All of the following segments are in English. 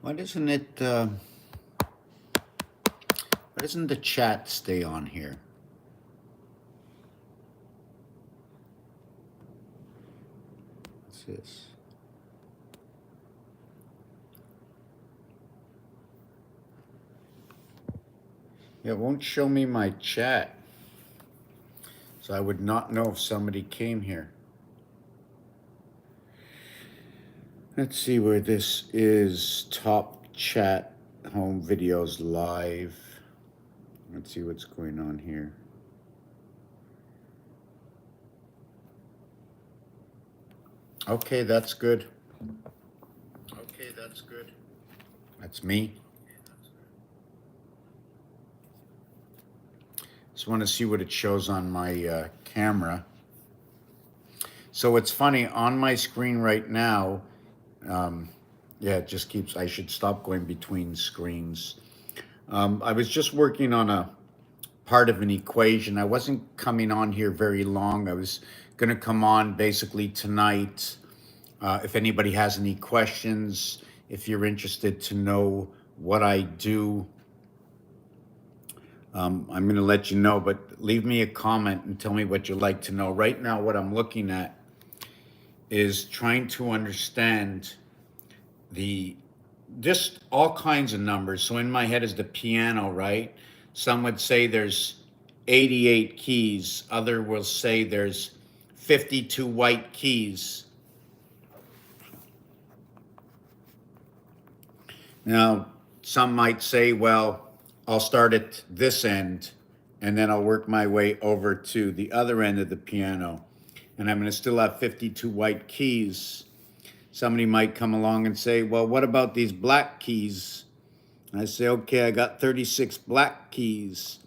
Why doesn't it, why doesn't the chat stay on here? What's this? Yeah, it won't show me my chat. So I would not know if somebody came here. Let's see where this is. Top chat, home videos live. Let's see what's going on here. Okay, that's good. Okay, that's good. That's me. Just want to see what it shows on my camera. So it's funny, on my screen right now, yeah, it just keeps, I should stop going between screens. I was just working on a part of an equation. I wasn't coming on here very long. I was going to come on basically tonight. If anybody has any questions, if you're interested to know what I do, I'm going to let you know, but leave me a comment and tell me what you'd like to know. Right now, what I'm looking at is trying to understand just all kinds of numbers. So in my head is the piano, right? Some would say there's 88 keys. Other will say there's 52 white keys. Now, some might say, well, I'll start at this end and then I'll work my way over to the other end of the piano. And I'm going to still have 52 white keys. Somebody might come along and say, well, what about these black keys? And I say, okay, I got 36 black keys.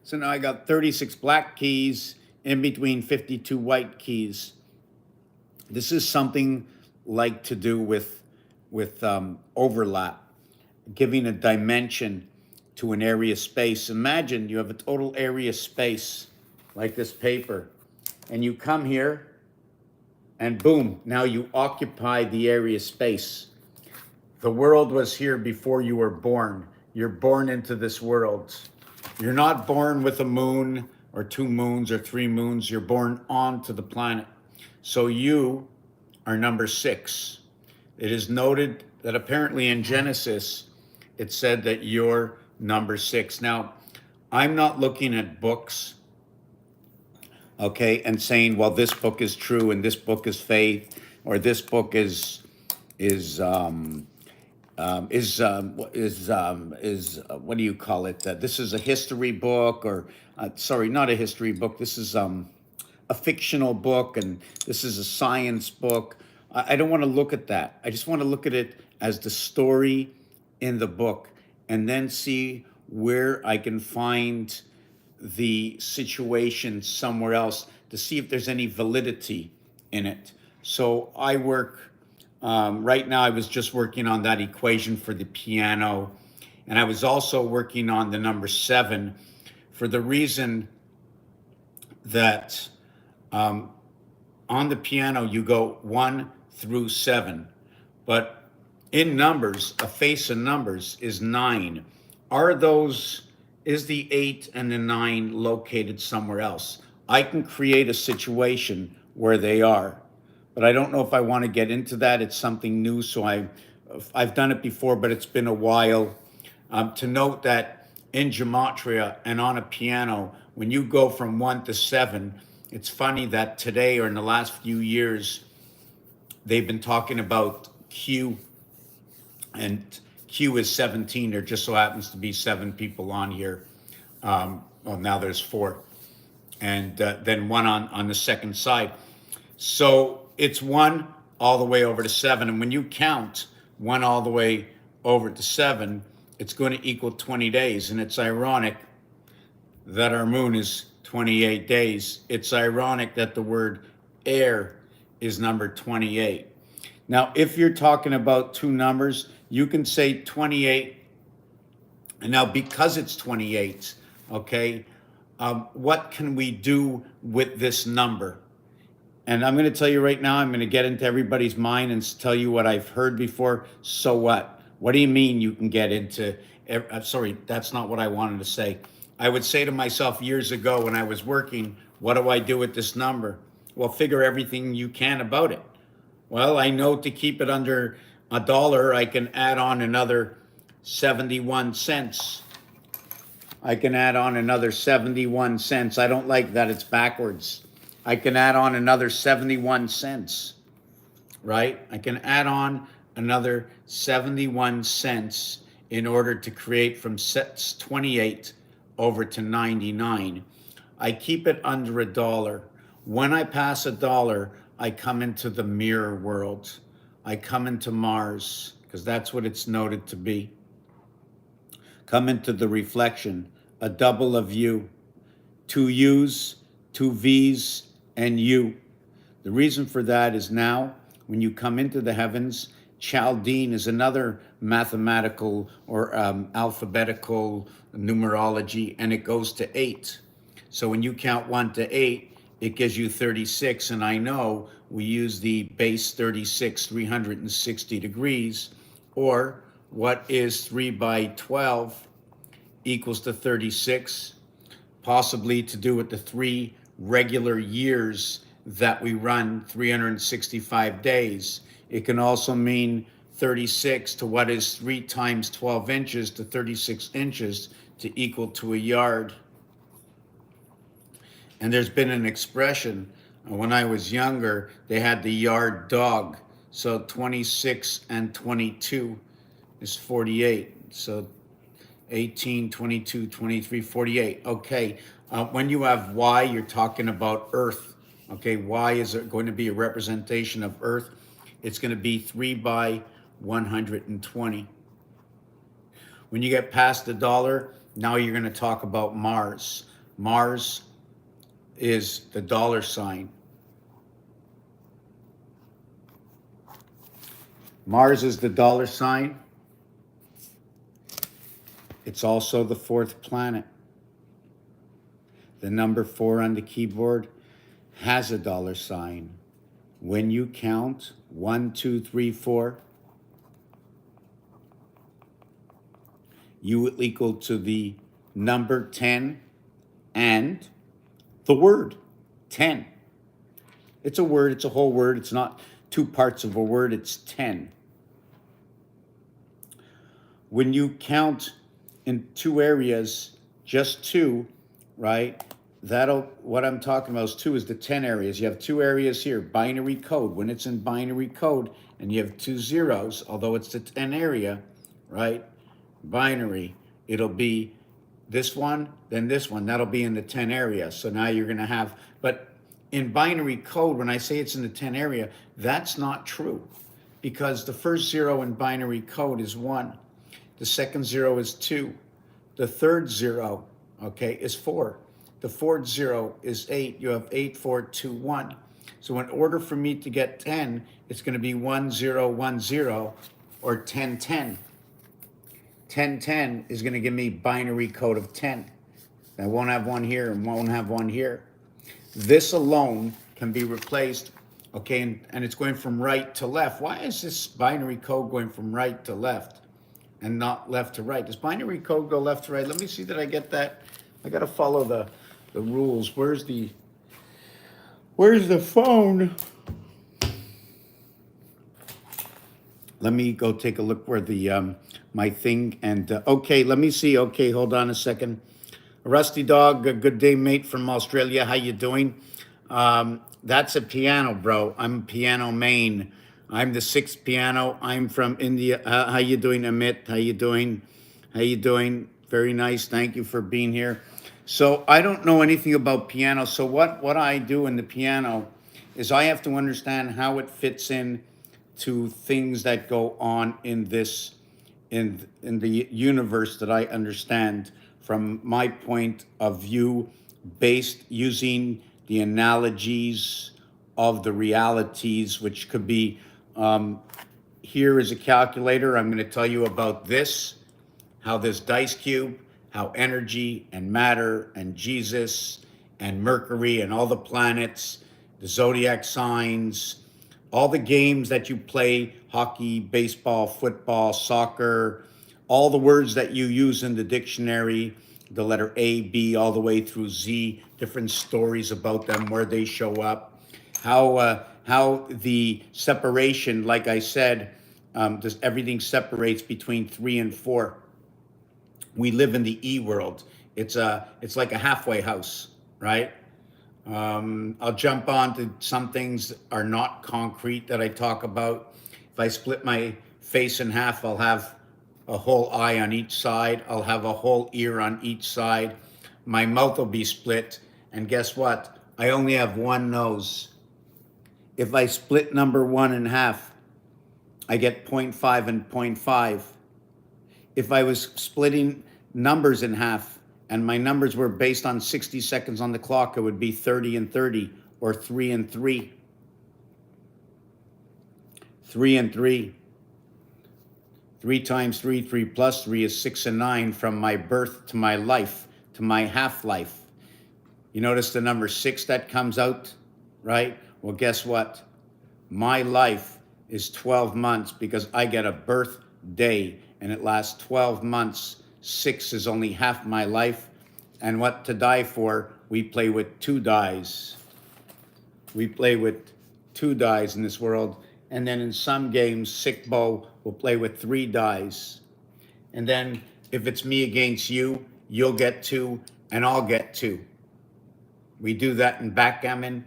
So now I got 36 black keys in between 52 white keys. This is something like to do with overlap, giving a dimension to an area space. Imagine you have a total area space like this paper, and you come here and boom, now you occupy the area space. The world was here before you were born. You're born into this world. You're not born with a moon or 2 moons or 3 moons. You're born onto the planet. So you are number 6. It is noted that apparently in Genesis, it said that you're number 6. Now, I'm not looking at books, okay, and saying, well, this book is true and this book is faith, or this book is what do you call it? This is a history book, or sorry, not a history book. This is a fictional book, and this is a science book. I don't want to look at that. I just want to look at it as the story in the book, and then see where I can find the situation somewhere else to see if there's any validity in it. So I work, right now I was just working on that equation for the piano, and I was also working on the number 7 for the reason that on the piano you go 1 through 7, but in numbers, a face of numbers is 9. Is the 8 and the 9 located somewhere else? I can create a situation where they are, but I don't know if I want to get into that. It's something new, so I've done it before, but it's been a while. To note that in gematria and on a piano, when you go from 1 to 7, it's funny that today, or in the last few years, they've been talking about Q, and Q is 17. There just so happens to be 7 people on here. Well, now there's 4. And then 1 on the second side. So it's 1 all the way over to 7. And when you count 1 all the way over to 7, it's going to equal 20 days. And it's ironic that our moon is 28 days. It's ironic that the word air is number 28. Now, if you're talking about 2 numbers, you can say 28. And now, because it's 28, okay, what can we do with this number? And I'm going to tell you right now, I'm going to get into everybody's mind and tell you what I've heard before. So what? What do you mean you can get into, sorry, that's not what I wanted to say. I would say to myself years ago when I was working, what do I do with this number? Well, figure everything you can about it. Well, I know to keep it under $1, I can add on another 71 cents. I can add on another 71 cents. I don't like that it's backwards. I can add on another 71 cents, right? I can add on another 71 cents in order to create from 28 over to 99. I keep it under $1. When I pass $1, I come into the mirror world. I come into Mars, because that's what it's noted to be. Come into the reflection, a double of you. 2 U's, 2 V's, and you. The reason for that is now, when you come into the heavens, Chaldean is another mathematical or alphabetical numerology, and it goes to 8. So when you count 1 to 8, it gives you 36, and I know we use the base 36, 360 degrees, or what is 3 by 12 equals to 36, possibly to do with the 3 regular years that we run 365 days. It can also mean 36 to what is 3 times 12 inches to 36 inches to equal to a yard. And there's been an expression, when I was younger, they had the yard dog. So 26 and 22 is 48. So 18, 22, 23, 48. Okay, when you have Y, you're talking about Earth. Okay, Y is going to be a representation of Earth. It's going to be 3 by 120. When you get past $1, now you're going to talk about Mars. Mars is the $sign. Mars is the $sign. It's also the 4th planet. The number 4 on the keyboard has a $sign. When you count 1, 2, 3, 4, you will equal to the number 10 and the word 10. It's a word, it's a whole word. It's not 2 parts of a word, it's 10. When you count in 2 areas, just 2, right? What I'm talking about is 2 is the 10 areas. You have 2 areas here, binary code. When it's in binary code and you have 2 zeros, although it's the 10 area, right? Binary, it'll be this one, then this one. That'll be in the 10 area. So now you're going to have, but in binary code, when I say it's in the 10 area, that's not true, because the first 0 in binary code is 1. The second 0 is 2. The third 0, okay, is 4. The fourth 0 is 8. You have 8, 4, 2, 1. So in order for me to get 10, it's going to be 1, 0, 1, 0, or 10, 10. 10, 10 is going to give me binary code of 10. I won't have 1 here and won't have 1 here. This alone can be replaced, okay, and it's going from right to left. Why is this binary code going from right to left and not left to right? Does binary code go left to right? Let me see that I get that. I got to follow the rules. Where's the phone? Let me go take a look where the my thing and okay, let me see. Okay, hold on a second. Rusty Dog, a good day, mate, from Australia. How you doing? That's a piano, bro. I'm piano main. I'm the 6th piano. I'm from India. How you doing, Amit? How you doing? How you doing? Very nice. Thank you for being here. So I don't know anything about piano. So what I do in the piano is I have to understand how it fits in to things that go on in this, in the universe that I understand from my point of view, based using the analogies of the realities, which could be, here is a calculator. I'm going to tell you about this, how this dice cube, how energy and matter and Jesus and Mercury and all the planets, the zodiac signs, all the games that you play, hockey, baseball, football, soccer, all the words that you use in the dictionary, the letter A, B, all the way through Z, different stories about them, where they show up, how the separation, like I said, everything separates between 3 and 4. We live in the E world. It's like a halfway house, right? I'll jump on to some things that are not concrete that I talk about. If I split my face in half, I'll have a whole eye on each side. I'll have a whole ear on each side. My mouth will be split. And guess what? I only have one nose. If I split number 1 in half, I get 0.5 and 0.5. If I was splitting numbers in half and my numbers were based on 60 seconds on the clock, it would be 30 and 30, or 3 and 3. 3 and 3. 3 times 3, 3 plus 3 is 6 and 9, from my birth to my life, to my half-life. You notice the number 6 that comes out, right? Well, guess what? My life is 12 months because I get a birthday and it lasts 12 months. 6 is only half my life. And what to die for? We play with 2 dies. We play with 2 dies in this world. And then in some games, Sick Bow will play with 3 dies. And then if it's me against you, you'll get 2 and I'll get 2. We do that in backgammon.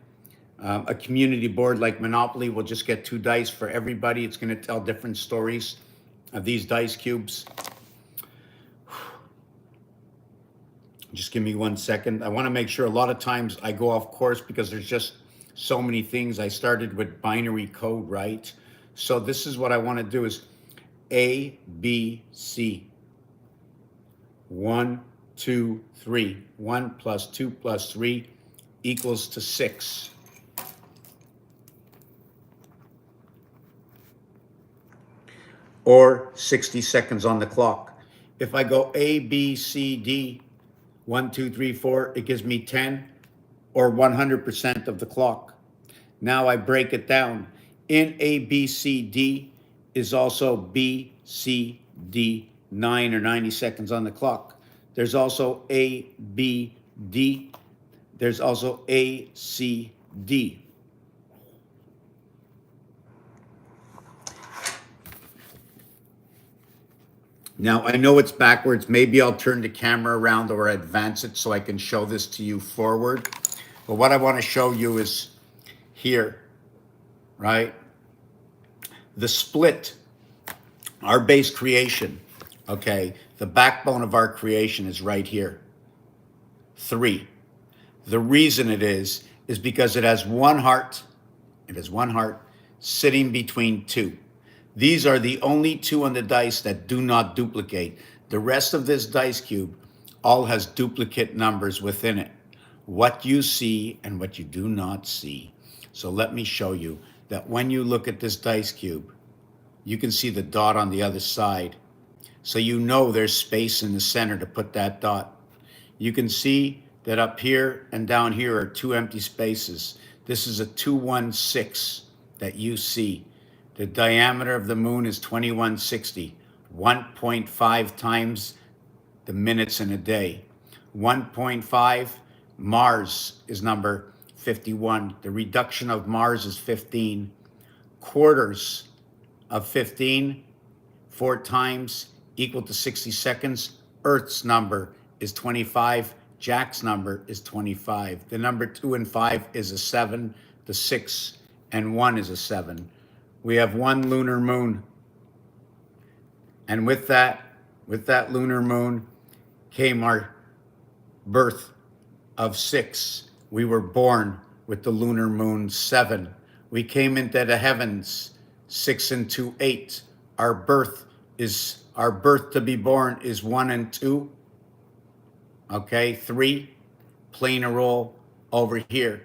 A community board like Monopoly will just get 2 dice for everybody. It's going to tell different stories of these dice cubes. Just give me 1 second. I want to make sure. A lot of times I go off course because there's just so many things. I started with binary code, right? So this is what I want to do is A, B, C. 1, 2, 3. 1 plus 2 plus 3 equals to 6. Or 60 seconds on the clock. If I go A, B, C, D, 1, 2, 3, 4, it gives me 10 or 100% of the clock. Now I break it down. In A, B, C, D is also B, C, D, 9 or 90 seconds on the clock. There's also A, B, D. There's also A, C, D. Now, I know it's backwards. Maybe I'll turn the camera around or advance it so I can show this to you forward. But what I want to show you is here, right? The split, our base creation, okay? The backbone of our creation is right here, 3. The reason it is because it has one heart. It has one heart sitting between 2. These are the only 2 on the dice that do not duplicate. The rest of this dice cube all has duplicate numbers within it. What you see and what you do not see. So let me show you that when you look at this dice cube, you can see the dot on the other side. So you know there's space in the center to put that dot. You can see that up here and down here are 2 empty spaces. This is a 216 that you see. The diameter of the moon is 2160, 1.5 times the minutes in a day. 1.5, Mars is number 51. The reduction of Mars is 15. Quarters of 15, 4 times equal to 60 seconds. Earth's number is 25. Jack's number is 25. The number 2 and 5 is a 7. The 6 and 1 is a 7. We have 1 lunar moon. And with that lunar moon came our birth of 6. We were born with the lunar moon 7. We came into the heavens 6 and 2, 8. Our birth to be born is 1 and 2. Okay, 3, playing a role over here.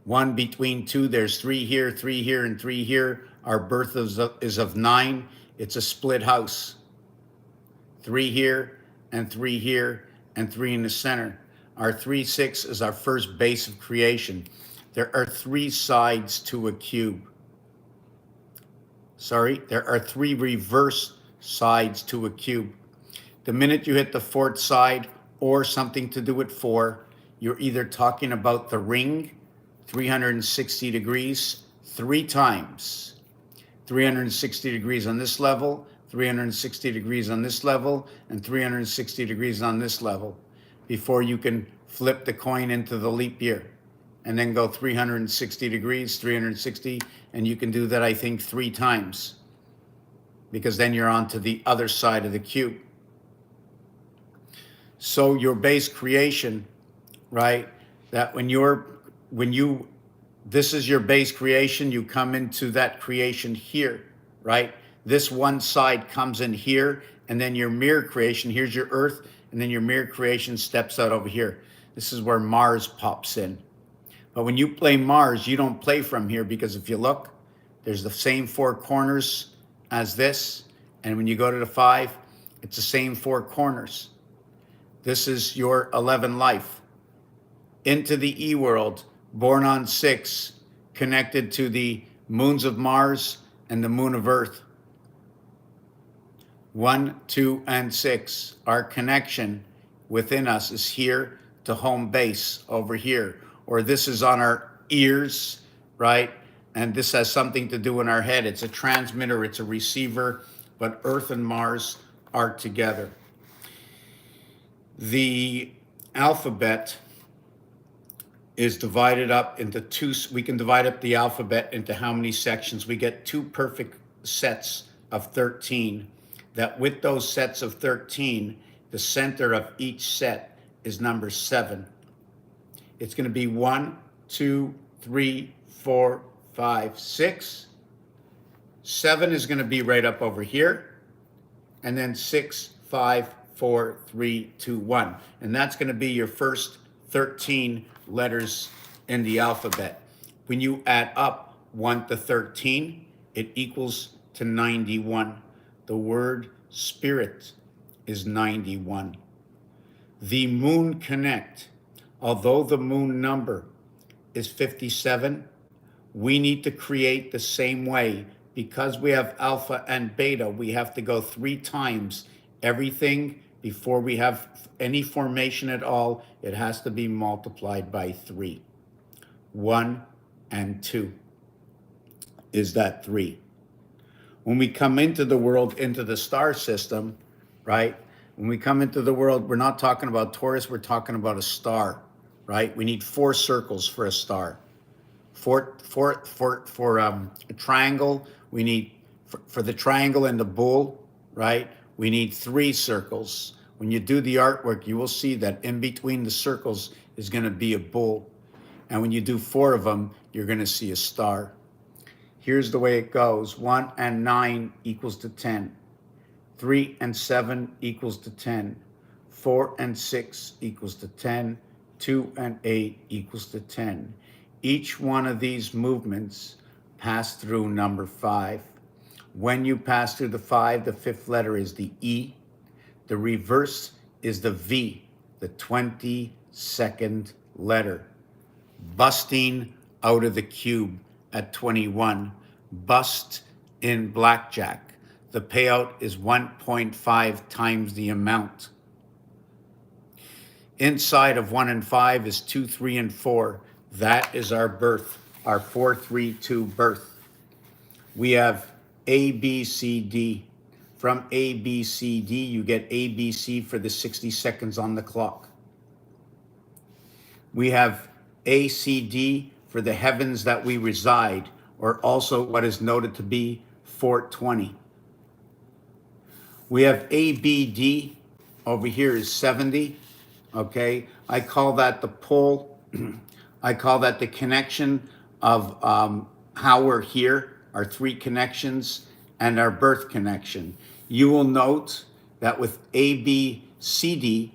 1 between 2, there's 3 here, and 3 here. Our birth is of 9. It's a split house. 3 here, and 3 here, and 3 in the center. Our 3, 6 is our first base of creation. There are 3 sides to a cube. Sorry, there are 3 reverse sides to a cube. The minute you hit the 4th side or something to do with 4, you're either talking about the ring, 360 degrees, 3 times. 360 degrees on this level, 360 degrees on this level, and 360 degrees on this level before you can flip the coin into the leap year and then go 360 degrees, 360, and you can do that, I think, 3 times, because then you're on to the other side of the cube. So your base creation, right, that this is your base creation, you come into that creation here, right? This one side comes in here, and then your mirror creation, here's your Earth, and then your mirror creation steps out over here. This is where Mars pops in. But when you play Mars, you don't play from here, because if you look, there's the same 4 corners as this. And when you go to the 5, it's the same 4 corners. This is your 11 life. Into the E world, born on 6, connected to the moons of Mars and the moon of Earth. 1, 2, and 6. Our connection within us is here to home base over here. Or this is on our ears, right? And this has something to do in our head. It's a transmitter, it's a receiver, but Earth and Mars are together. The alphabet is divided up into 2. We can divide up the alphabet into how many sections? We get 2 perfect sets of 13. That with those sets of 13, the center of each set is number 7. It's going to be 1, 2, 3, 4, 5, 6. 7 is going to be right up over here. And then 6, 5, 4, 3, 2, 1. And that's going to be your first 13 letters in the alphabet. When you add up 1 to 13, it equals to 91. The word spirit is 91. The moon connect. Although the moon number is 57, we need to create the same way. Because we have alpha and beta, we have to go 3 times everything before we have any formation at all. It has to be multiplied by 3. 1 and 2 is that 3. When we come into the world, into the star system, right? When we come into the world, we're not talking about Taurus, we're talking about a star, right? We need 4 circles for a star. For a triangle, we need, for the triangle and the bull, right? We need 3 circles. When you do the artwork, you will see that in between the circles is going to be a bull. And when you do 4 of them, you're going to see a star. Here's the way it goes. 1 and 9 equals to 10. 3 and 7 equals to 10. 4 and 6 equals to 10. 2 and 8 equals to 10. Each one of these movements pass through number 5. When you pass through the 5, the 5th letter is the E. The reverse is the V, the 22nd letter. Busting out of the cube at 21. Bust in blackjack. The payout is 1.5 times the amount. Inside of 1 and 5 is 2, 3, and 4. That is our birth, our 4, 3, 2 birth. We have A, B, C, D. From A, B, C, D, you get A, B, C for the 60 seconds on the clock. We have A, C, D for the heavens that we reside, or also what is noted to be 420. We have A, B, D. Over here is 70. Okay, I call that the pull. I call that the connection of how we're here, our 3 connections, and our birth connection. You will note that with A, B, C, D,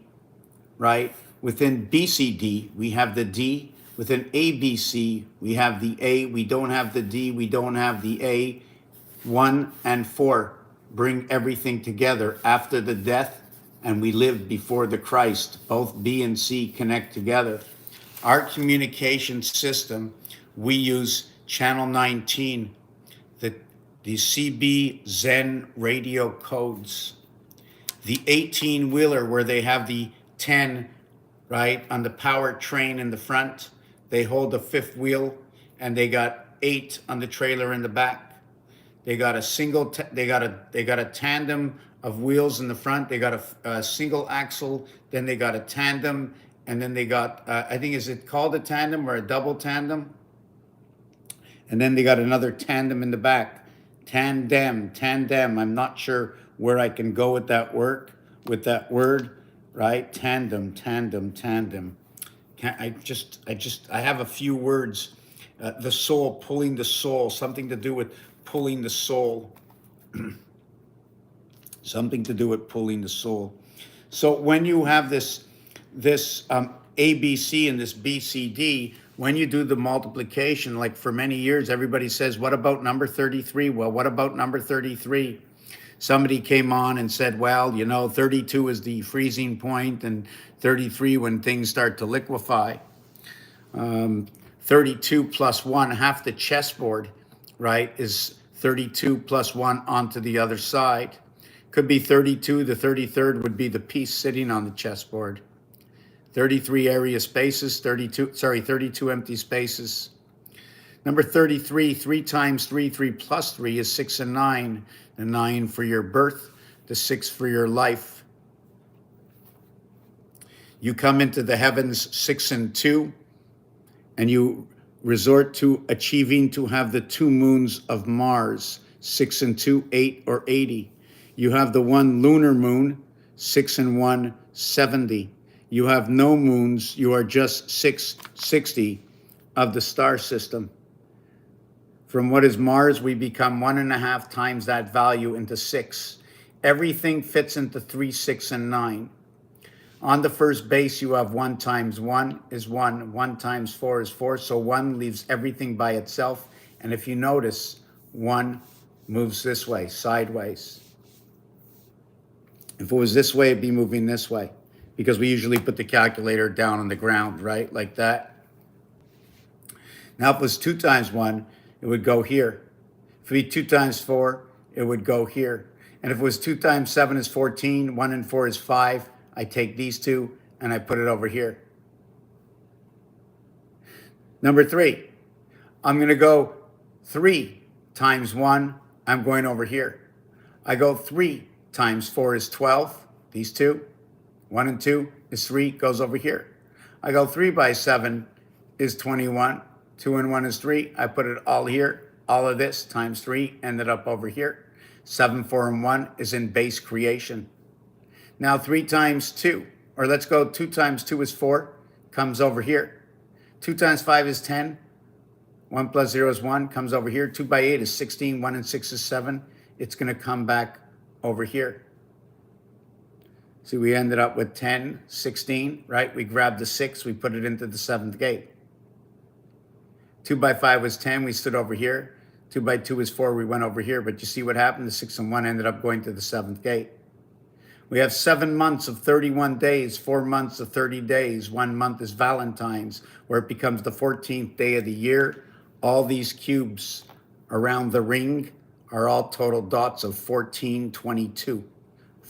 right? Within B, C, D, we have the D. Within A, B, C, we have the A. We don't have the D. We don't have the A. 1 and 4 bring everything together after the death, and we live before the Christ. Both B and C connect together. Our communication system, we use channel 19, the CB Zen radio codes. The 18-wheeler where they have the 10, right, on the power train in the front. They hold the fifth wheel, and they got 8 on the trailer in the back. They got a they got a tandem of wheels in the front. They got a single axle. Then they got a tandem, and then they got I think, is it called a tandem or a double tandem? And then they got another tandem in the back. Tandem. I'm not sure where I can go with that word, right? Tandem. I have a few words. The soul, pulling the soul, something to do with pulling the soul. Something to do with pulling the soul. So when you have this ABC and this BCD, when you do the multiplication, like for many years, everybody says, what about number 33? Well, what about number 33? Somebody came on and said, well, 32 is the freezing point, and 33 when things start to liquefy. 32 plus 1, half the chessboard, right, is 32 plus 1 onto the other side. Could be 32, the 33rd would be the piece sitting on the chessboard. 33 area spaces, 32 empty spaces. Number 33, 3 times 3, 3 plus 3 is 6 and 9. The 9 for your birth, the 6 for your life. You come into the heavens 6 and 2, and you resort to achieving to have the 2 moons of Mars, 6 and 2, 8 or 80. You have the 1 lunar moon, 6 and 1, 70. You have no moons, you are just 660 of the star system. From what is Mars, we become 1.5 times that value into 6. Everything fits into 3, 6, and 9. On the first base, you have 1 times 1 is 1. 1 times 4 is 4. So 1 leaves everything by itself. And if you notice, 1 moves this way, sideways. If it was this way, it'd be moving this way, because we usually put the calculator down on the ground, right? Like that. Now, if it was 2 times 1, it would go here. If it would be 2 times 4, it would go here. And if it was 2 times 7 is 14, 1 and 4 is 5, I take these 2 and I put it over here. Number 3, I'm going to go 3 times 1, I'm going over here. I go 3 times 4 is 12, these 2. 1 and 2 is 3, goes over here. I go 3 by 7 is 21. 2 and 1 is 3. I put it all here. All of this times 3 ended up over here. 7, 4, and 1 is in base creation. Now 3 times 2, or let's go 2 times 2 is 4, comes over here. 2 times 5 is 10. 1 plus 0 is 1, comes over here. 2 by 8 is 16. 1 and 6 is 7. It's going to come back over here. See, we ended up with 10, 16, right? We grabbed the 6, we put it into the 7th gate. 2 by 5 was 10, we stood over here. 2 by 2 is 4, we went over here. But you see what happened? The 6 and 1 ended up going to the 7th gate. We have 7 months of 31 days, 4 months of 30 days. 1 month is Valentine's, where it becomes the 14th day of the year. All these cubes around the ring are all total dots of 1422.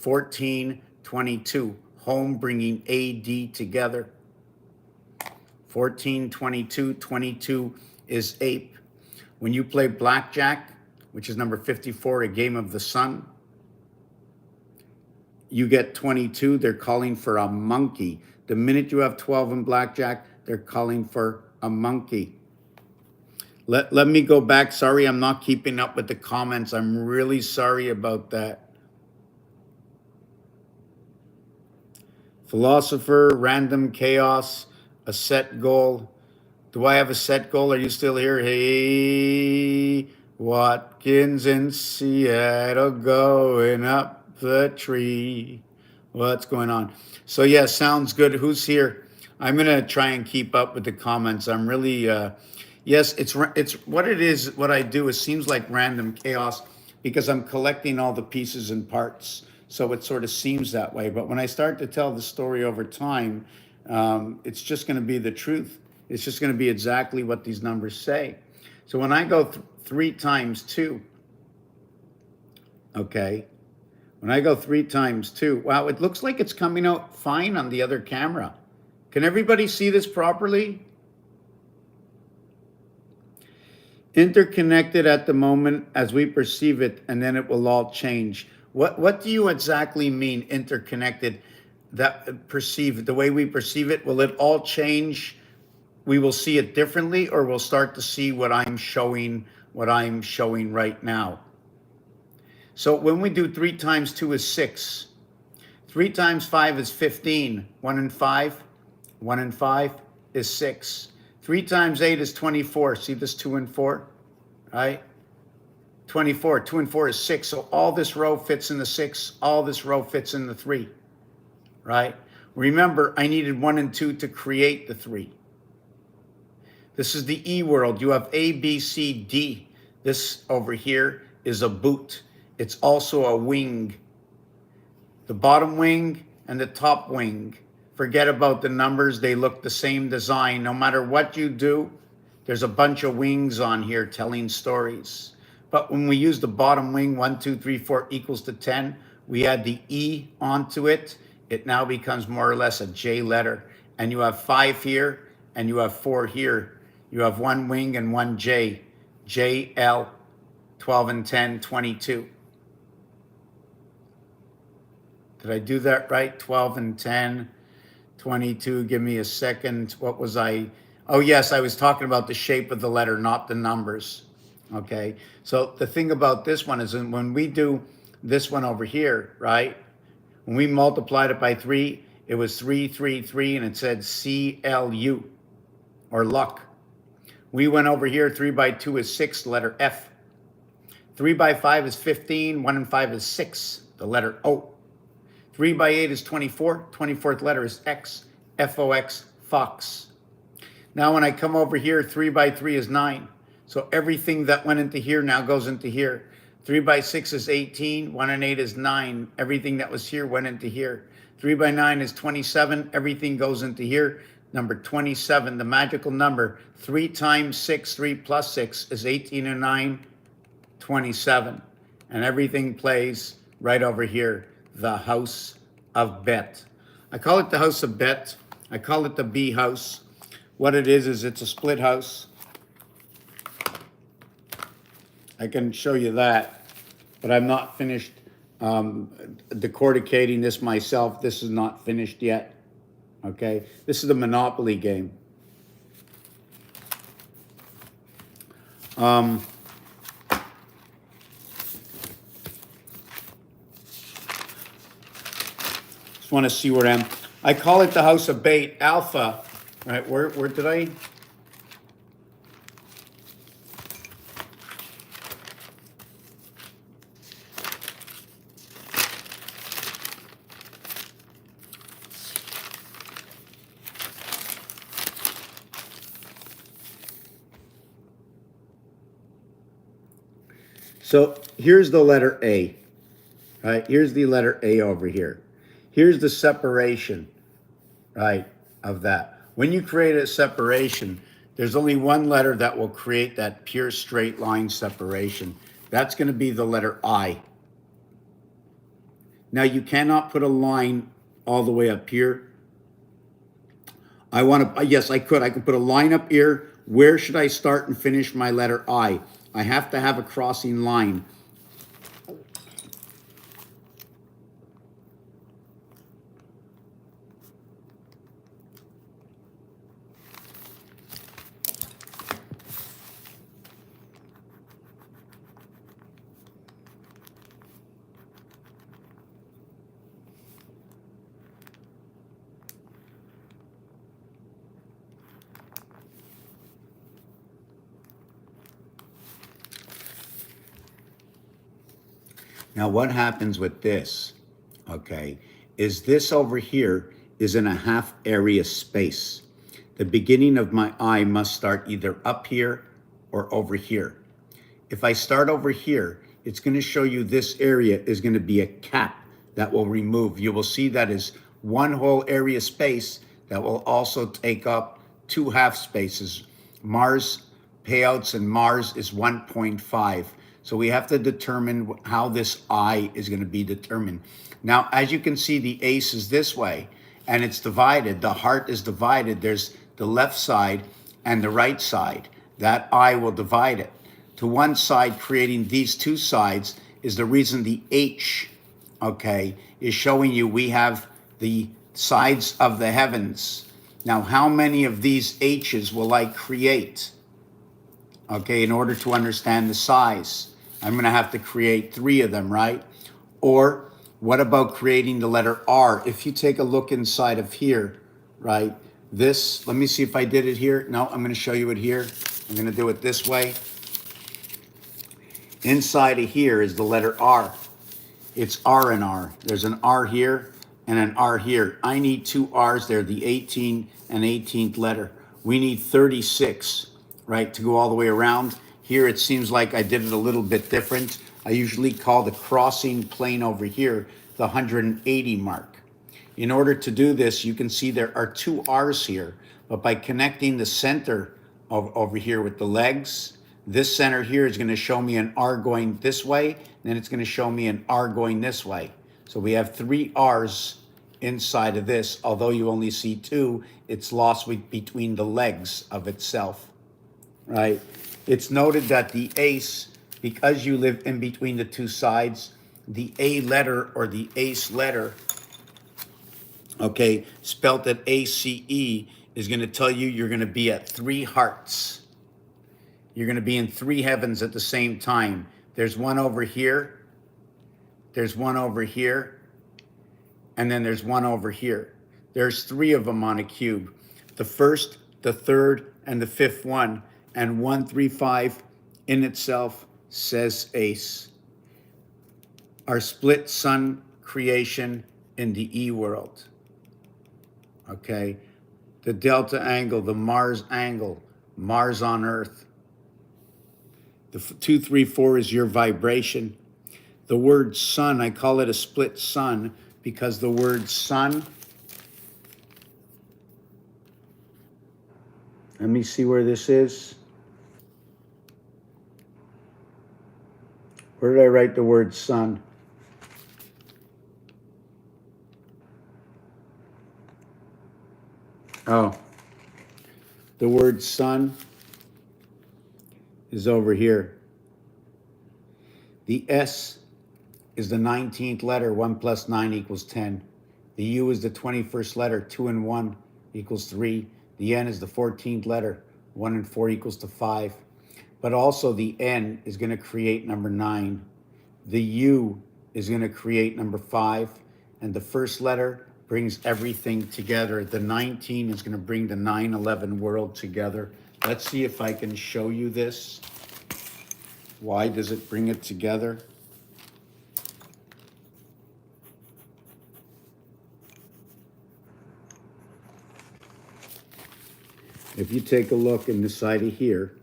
1422, home bringing AD together. 1422, 22 is ape. When you play blackjack, which is number 54, a game of the sun, you get 22, they're calling for a monkey. The minute you have 12 in blackjack, they're calling for a monkey. Let me go back. Sorry, I'm not keeping up with the comments. I'm really sorry about that. Philosopher, random chaos, a set goal. Do I have a set goal? Are you still here? Hey, Watkins in Seattle going up the tree. What's going on? So yeah, sounds good. Who's here? I'm going to try and keep up with the comments. I'm really, yes, it's what it is. What I do, it seems like random chaos because I'm collecting all the pieces and parts. So it sort of seems that way. But when I start to tell the story over time, it's just going to be the truth. It's just going to be exactly what these numbers say. So when I go 3 times 2, okay, when I go 3 times 2, wow, it looks like it's coming out fine on the other camera. Can everybody see this properly? Interconnected at the moment as we perceive it, and then it will all change. What do you exactly mean, interconnected? That perceive, the way we perceive it, will it all change? We will see it differently, or we'll start to see what I'm showing right now. So when we do 3 times 2 is 6. 3 times 5 is 15. 1 and 5. 1 and 5 is 6. 3 times 8 is 24. See this 2 and 4, right? 24. 2 and 4 is 6. So all this row fits in the 6. All this row fits in the 3, right? Remember, I needed 1 and 2 to create the 3. This is the E world. You have A, B, C, D. This over here is a boot. It's also a wing. The bottom wing and the top wing. Forget about the numbers. They look the same design. No matter what you do, there's a bunch of wings on here telling stories. But when we use the bottom wing, 1, 2, 3, 4 equals to 10, we add the E onto it. It now becomes more or less a J letter. And you have 5 here and you have 4 here. You have 1 wing and 1 J. J, L, 12 and 10, 22. Did I do that right? 12 and 10, 22. Give me a second. What was I? Oh, yes, I was talking about the shape of the letter, not the numbers. Okay. So the thing about this one is when we do this one over here, right? When we multiplied it by 3, it was 3, 3, 3, and it said CLU, or luck. We went over here, 3 by 2 is 6, the letter F. 3 by 5 is 15, 1 and 5 is 6, the letter O. 3 by 8 is 24, 24th letter is X, F-O-X, fox. Now when I come over here, 3 by 3 is 9. So everything that went into here now goes into here. 3 by 6 is 18, 1 and 8 is 9. Everything that was here went into here. 3 by 9 is 27, everything goes into here. Number 27, the magical number. 3 times 6, 3 plus 6 is 18 and 9, 27. And everything plays right over here. The house of Bet. I call it the house of Bet. I call it the B house. What it is it's a split house. I can show you that, but I'm not finished decorticating this myself. This is not finished yet. Okay, this is the Monopoly game. Just want to see where I am. I call it the house of bait, alpha. Right, where did I? So here's the letter A, right? Here's the letter A over here. Here's the separation, right, of that. When you create a separation, there's only one letter that will create that pure straight line separation. That's going to be the letter I. Now you cannot put a line all the way up here. Yes, I could. I could put a line up here. Where should I start and finish my letter I? I have to have a crossing line. Now what happens with this, okay, is this over here is in a half area space. The beginning of my I must start either up here or over here. If I start over here, it's going to show you this area is going to be a cap that will remove. You will see that is one whole area space that will also take up two half spaces. Mars payouts and Mars is 1.5. So we have to determine how this I is going to be determined. Now, as you can see, the ace is this way, and it's divided. The heart is divided. There's the left side and the right side. That I will divide it. To one side, creating these two sides is the reason the H, okay, is showing you we have the sides of the heavens. Now, how many of these H's will I create? Okay, in order to understand the size, I'm going to have to create 3 of them, right? Or what about creating the letter R? If you take a look inside of here, right? This, let me see if I did it here. No, I'm going to show you it here. I'm going to do it this way. Inside of here is the letter R. It's R and R. There's an R here and an R here. I need 2 R's there, the 18th and 18th letter. We need 36, right, to go all the way around. Here it seems like I did it a little bit different. I usually call the crossing plane over here the 180 mark. In order to do this, you can see there are 2 R's here, but by connecting the center over here with the legs, this center here is going to show me an R going this way, and then it's going to show me an R going this way. So we have 3 R's inside of this. Although you only see 2, it's lost between the legs of itself, right? It's noted that the ace, because you live in between the 2 sides, the A letter or the ace letter, okay, spelt at ACE, is going to tell you you're going to be at 3 hearts. You're going to be in 3 heavens at the same time. There's one over here. There's one over here. And then there's one over here. There's 3 of them on a cube. The first, the third, and the 5th one. And 135 in itself says ace. Our split sun creation in the E world. Okay. The delta angle, the Mars angle, Mars on Earth. The 2, 3, 4 is your vibration. The word sun, I call it a split sun because the word sun, let me see where this is. Where did I write the word sun? Oh, the word sun is over here. The S is the 19th letter, 1 plus 9 equals 10. The U is the 21st letter, 2 and 1 equals 3. The N is the 14th letter, 1 and 4 equals to 5. But also the N is going to create number 9. The U is going to create number 5. And the first letter brings everything together. The 19 is going to bring the 9/11 world together. Let's see if I can show you this. Why does it bring it together? If you take a look in the side of here,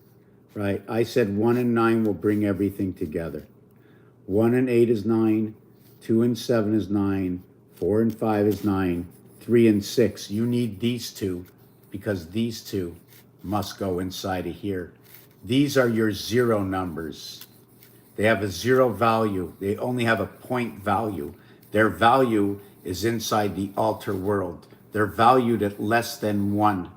right, I said 1 and 9 will bring everything together. 1 and 8 is 9, 2 and 7 is 9, 4 and 5 is 9, 3 and 6. You need these 2 because these 2 must go inside of here. These are your 0 numbers. They have a 0 value. They only have a point value. Their value is inside the alter world. They're valued at less than 1.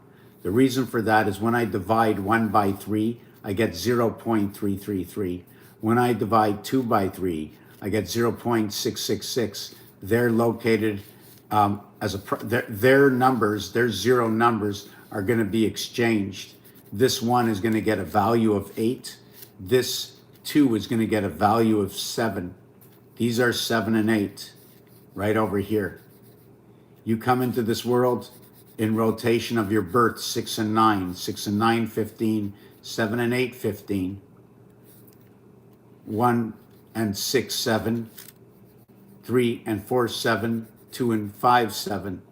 The reason for that is when I divide 1 by 3, I get 0.333. When I divide 2 by 3, I get 0.666. They're located their numbers, their 0 numbers are going to be exchanged. This 1 is going to get a value of 8. This 2 is going to get a value of 7. These are 7 and 8 right over here. You come into this world in rotation of your birth, 6 and 9, 6 and 9, 15, 7 and 8, 15, 1 and 6, 7, 3 and 4, 7, 2 and 5, 7.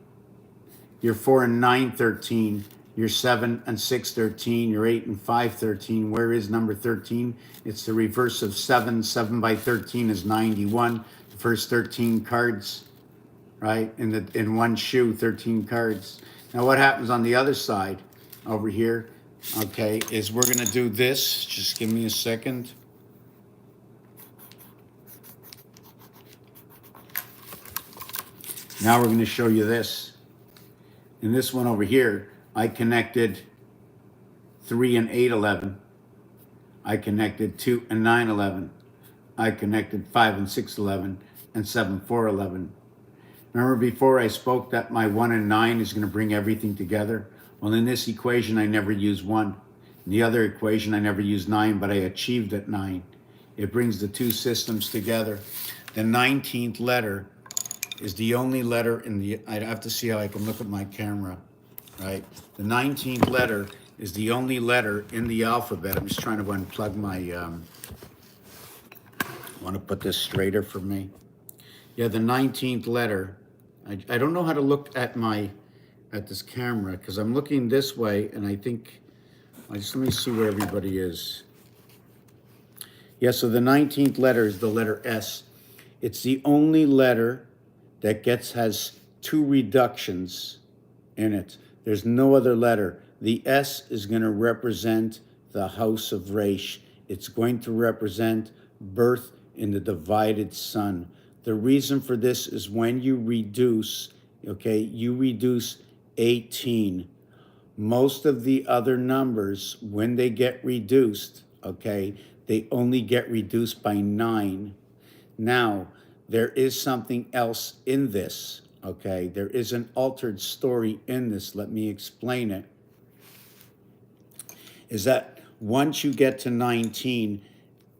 You're 4 and 9, 13. You're 7 and 6, 13. You're 8 and 5, 13. Where is number 13? It's the reverse of 7. 7 by 13 is 91. The first 13 cards, right? In one shoe, 13 cards. Now what happens on the other side? over here, okay, is we're going to do this. Just give me a second. Now we're going to show you this. In this one over here, I connected 3 and 8, 11. I connected 2 and 9, 11. I connected 5 and 6, 11, and 7, 4, 11. Remember before I spoke that my 1 and 9 is going to bring everything together? Well, in this equation, I never use 1. In the other equation, I never used 9, but I achieved at 9. It brings the two systems together. The 19th letter is the only letter in the, I'd have to see how I can look at my camera, right? The 19th letter is the only letter in the alphabet. I'm just trying to unplug my, I want to put this straighter for me. Yeah, the 19th letter. I don't know how to look at this camera because I'm looking this way and I think, let me see where everybody is. Yeah, so the 19th letter is the letter S. It's the only letter that has two reductions in it. There's no other letter. The S is going to represent the house of Resh. It's going to represent birth in the divided sun. The reason for this is when you reduce, okay, you reduce 18. Most of the other numbers, when they get reduced, okay, they only get reduced by 9. Now, there is something else in this, okay? There is an altered story in this. Let me explain it. Is that once you get to 19,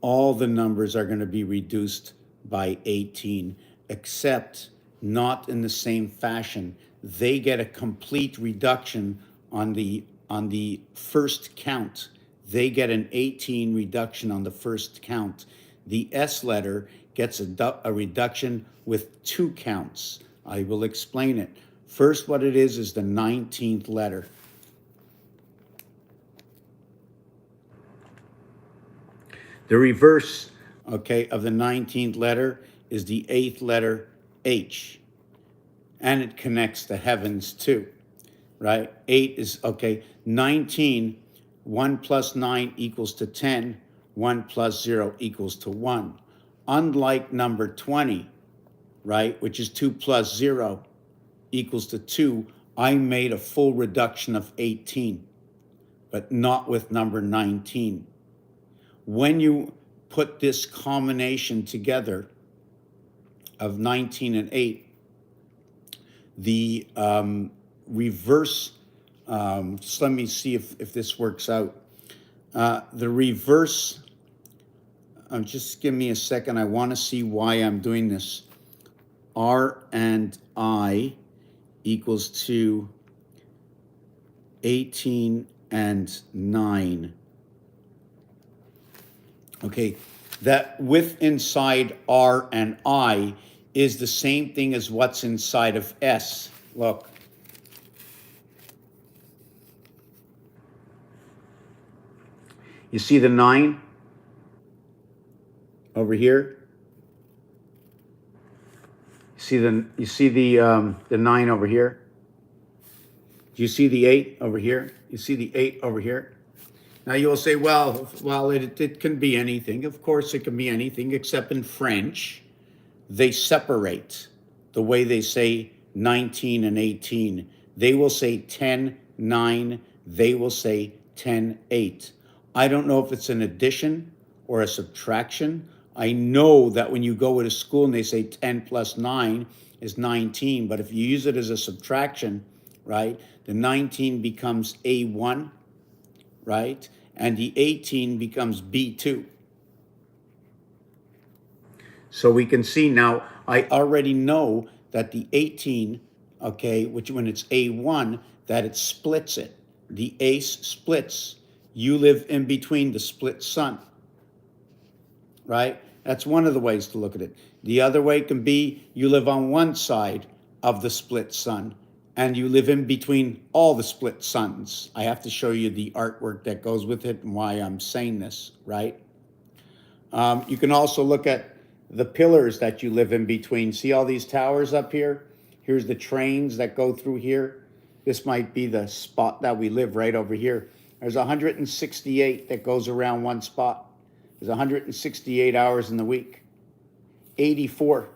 all the numbers are going to be reduced by 18, except not in the same fashion. They get a complete reduction on the first count. They get an 18 reduction on the first count. The S letter gets a reduction with 2 counts. I will explain it. First, what it is the 19th letter. The reverse, okay, of the 19th letter is the 8th letter, H. And it connects the heavens too, right? 8 is, okay, 19, 1 plus 9 equals to 10, 1 plus 0 equals to 1. Unlike number 20, right, which is 2 plus 0 equals to 2, I made a full reduction of 18, but not with number 19. When you put this combination together of 19 and 8, the reverse, just let me see if this works out. The reverse, just give me a second. I want to see why I'm doing this. R and I equals to 18 and 9. Okay, that width inside R and I is the same thing as what's inside of S. Look. You see the 9 over here? You see the 9 over here? Do you see the 8 over here? You see the 8 over here? Now you'll say, well, it can be anything. Of course it can be anything, except in French, they separate the way they say 19 and 18. They will say 10, 9. They will say 10, 8. I don't know if it's an addition or a subtraction. I know that when you go to school and they say 10 plus 9 is 19, but if you use it as a subtraction, right, the 19 becomes A1, right? And the 18 becomes B2. So we can see now, I already know that the 18, okay, which when it's A1, that it splits it. The ace splits. You live in between the split sun, right? That's one of the ways to look at it. The other way can be you live on one side of the split sun, and you live in between all the split suns. I have to show you the artwork that goes with it and why I'm saying this, right? You can also look at the pillars that you live in between. See all these towers up here? Here's the trains that go through here. This might be the spot that we live right over here. There's 168 that goes around one spot. There's 168 hours in the week. 84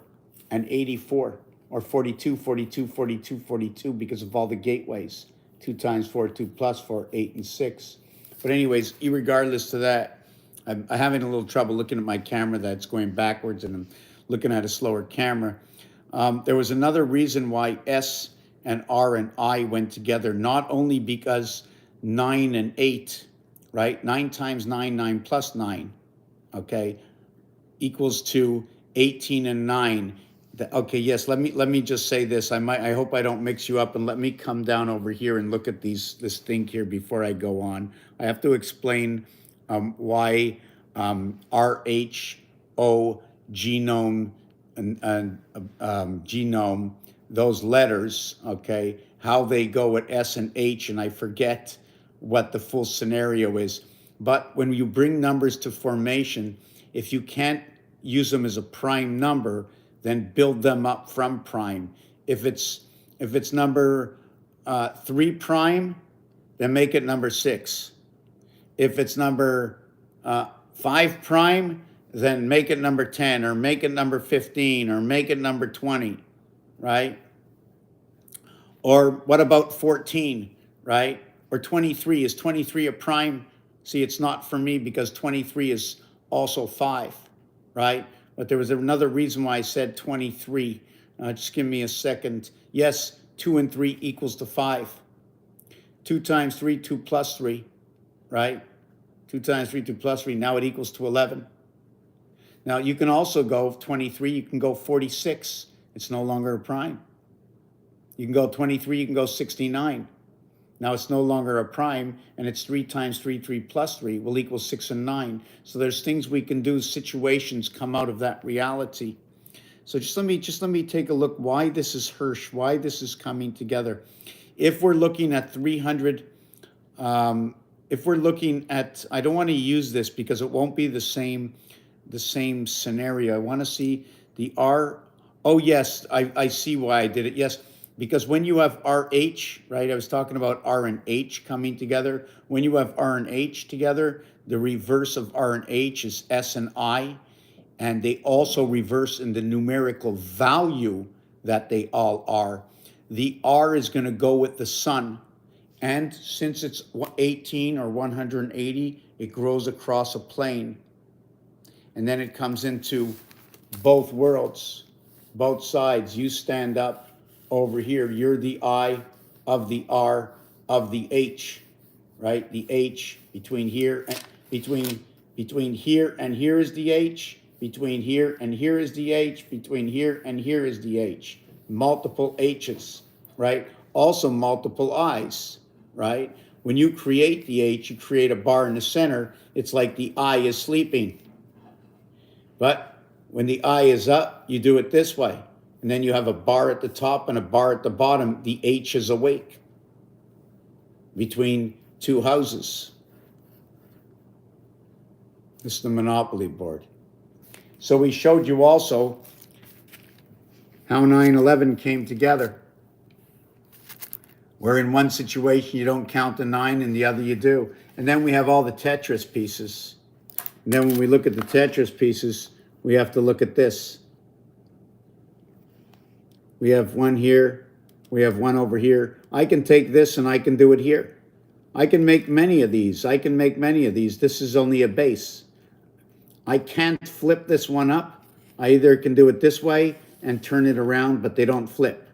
and 84, or 42, 42, 42, 42, because of all the gateways. 2 times 4, 2 plus 4, 8 and 6. But anyways, regardless to that, I'm having a little trouble looking at my camera that's going backwards, and I'm looking at a slower camera. There was another reason why S and R and I went together, not only because 9 and 8, right? 9 times 9, 9 plus 9, okay, equals to 18 and 9. Okay, yes, let me just say this. I hope I don't mix you up, and let me come down over here and look at this thing here before I go on. I have to explain why RHO genome and genome, those letters, okay, how they go at S and H, and I forget what the full scenario is. But when you bring numbers to formation, if you can't use them as a prime number, then build them up from prime. If it's number 3 prime, then make it number 6. If it's number 5 prime, then make it number 10, or make it number 15, or make it number 20, right? Or what about 14, right? Or 23, is 23 a prime? See, it's not for me because 23 is also 5, right? But there was another reason why I said 23. Just give me a second. Yes, 2 and 3 equals to 5. 2 times 3, 2 plus 3, right? 2 times 3, 2 plus 3, now it equals to 11. Now you can also go 23, you can go 46. It's no longer a prime. You can go 23, you can go 69. Now it's no longer a prime, and it's 3 times 3, 3 plus 3 will equal 6 and 9. So there's things we can do, situations come out of that reality. So just let me take a look why this is Hirsch, why this is coming together. If we're looking at 300, if we're looking at, I don't want to use this because it won't be the same scenario. I want to see the R. Oh yes, I see why I did it. Yes. Because when you have RH, right, I was talking about R and H coming together. When you have R and H together, the reverse of R and H is S and I, and they also reverse in the numerical value that they all are. The R is going to go with the sun, and since it's 18 or 180, it grows across a plane, and then it comes into both worlds, both sides. You stand up. Over here, you're the I of the R of the H, right? The H between here and between here and here is the H, between here and here is the H, between here and here is the H. Multiple H's, right? Also multiple I's, right? When you create the H, you create a bar in the center. It's like the I is sleeping. But when the I is up, you do it this way. And then you have a bar at the top and a bar at the bottom. The H is awake between two houses. This is the Monopoly board. So we showed you also how 9/11 came together. Where in one situation you don't count the 9, in the other you do. And then we have all the Tetris pieces. And then when we look at the Tetris pieces, we have to look at this. We have one here, we have one over here. I can take this and I can do it here. I can make many of these. This is only a base. I can't flip this one up. I either can do it this way and turn it around, but they don't flip.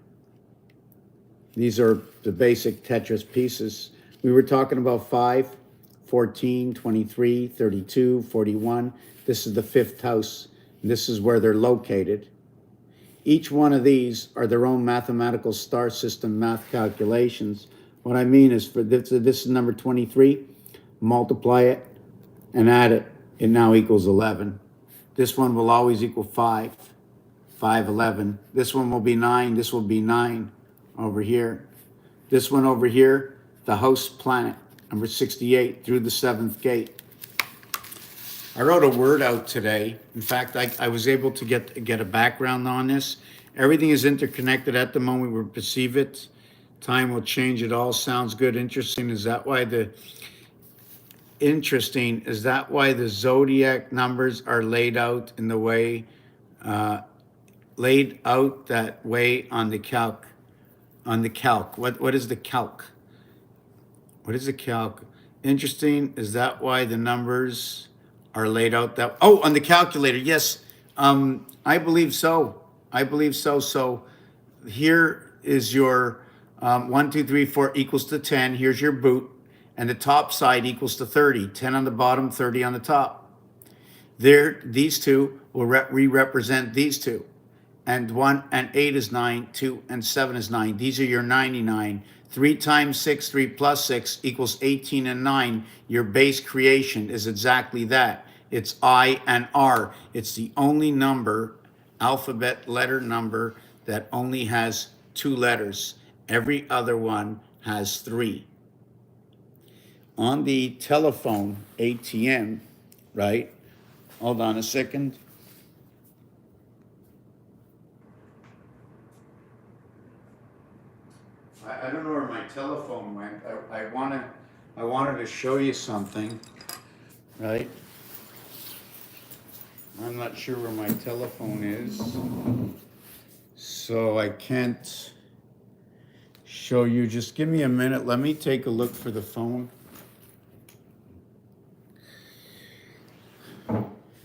These are the basic Tetris pieces. We were talking about 5, 14, 23, 32, 41. This is the 5th house. And this is where they're located. Each one of these are their own mathematical star system math calculations. What I mean is, for this is number 23, multiply it and add it. It now equals 11. This one will always equal 5, 5, 11. This one will be 9, this will be 9 over here. This one over here, the host planet, number 68, through the 7th gate. I wrote a word out today. In fact, I was able to get a background on this. Everything is interconnected at the moment we perceive it. Time will change it all. Sounds good. Interesting. Is that why the zodiac numbers are laid out in the way laid out that way on the calc? What is the calc? What is the calc? Interesting. Is that why the numbers are laid out that? Oh, on the calculator. Yes. I believe so. I believe so. So here is your 1, 2, 3, 4 equals to 10. Here's your boot. And the top side equals to 30. 10 on the bottom, 30 on the top. There, these two will represent these two. And 1 and 8 is 9, 2 and 7 is 9. These are your 99. 3 times 6, 3 plus 6 equals 18 and 9. Your base creation is exactly that. It's I and R. It's the only number, alphabet letter number, that only has 2 letters. Every other one has 3. On the telephone ATM, right? Hold on a second. I don't know where my telephone went. I wanted to show you something, right? I'm not sure where my telephone is, so I can't show you. Just give me a minute. Let me take a look for the phone.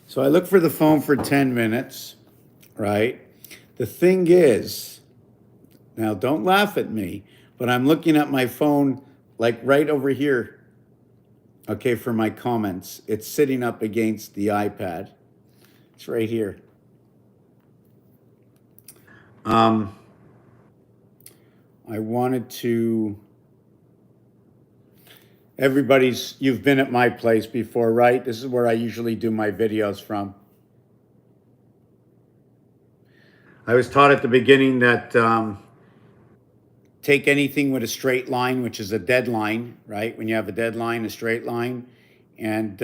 So I look for the phone for 10 minutes, right? The thing is, now don't laugh at me, but I'm looking at my phone like right over here, okay, for my comments. It's sitting up against the iPad. It's right here. I wanted to, you've been at my place before, right? This is where I usually do my videos from. I was taught at the beginning that take anything with a straight line, which is a dead line, right? When you have a dead line, a straight line, and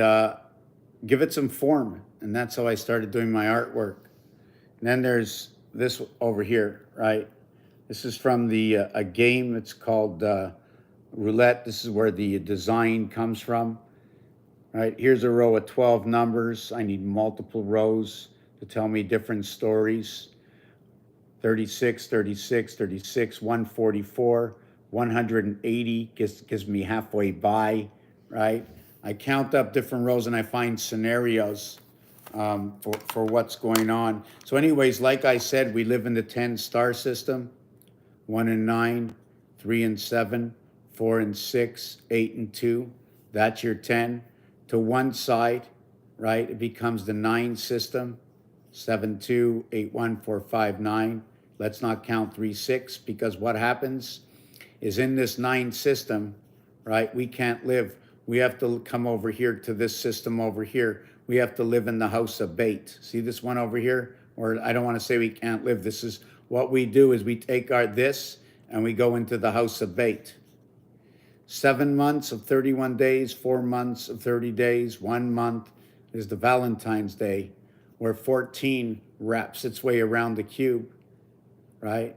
give it some form. And that's how I started doing my artwork. And then there's this over here, right? This is from a game that's called Roulette. This is where the design comes from, right? Here's a row of 12 numbers. I need multiple rows to tell me different stories. 36, 36, 36, 144, 180 gives me halfway by, right? I count up different rows and I find scenarios for what's going on. So anyways, like I said, we live in the 10-star system. 1 and 9, 3 and 7, 4 and 6, 8 and 2. That's your 10. To one side, right, it becomes the 9 system. 7, 2, 8, 1, 4, 5, 9. Let's not count 3, 6, because what happens is in this 9 system, right, we can't live. We have to come over here to this system over here. We have to live in the house of bait. See this one over here? Or I don't want to say we can't live. This is what we do is we take this and we go into the house of bait. 7 months of 31 days, 4 months of 30 days, 1 month is the Valentine's Day, where 14 wraps its way around the cube, right?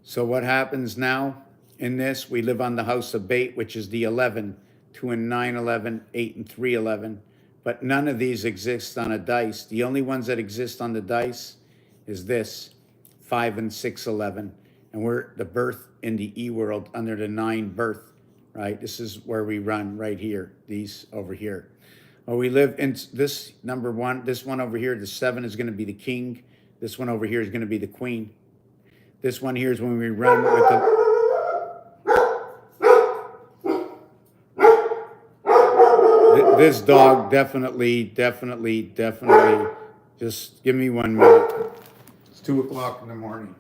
So what happens now in this? We live on the house of bait, which is the 11, 2 and 9, 11, 8 and 3, 11. But none of these exist on a dice. The only ones that exist on the dice is this, 5 and 6, 11. And we're the birth in the E world under the 9 birth, right? This is where we run right here, these over here. Well, we live in this number 1, this one over here, the 7 is going to be the king. This one over here is going to be the queen. This one here is when we run with the... This dog definitely, just give me 1 minute. It's 2 o'clock in the morning.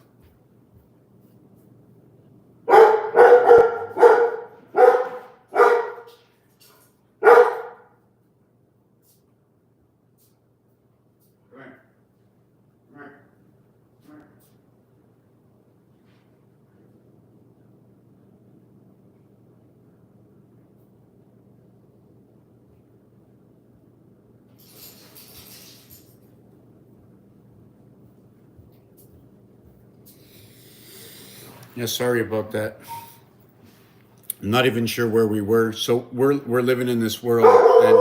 Yeah, sorry about that. I'm not even sure where we were. So we're living in this world, and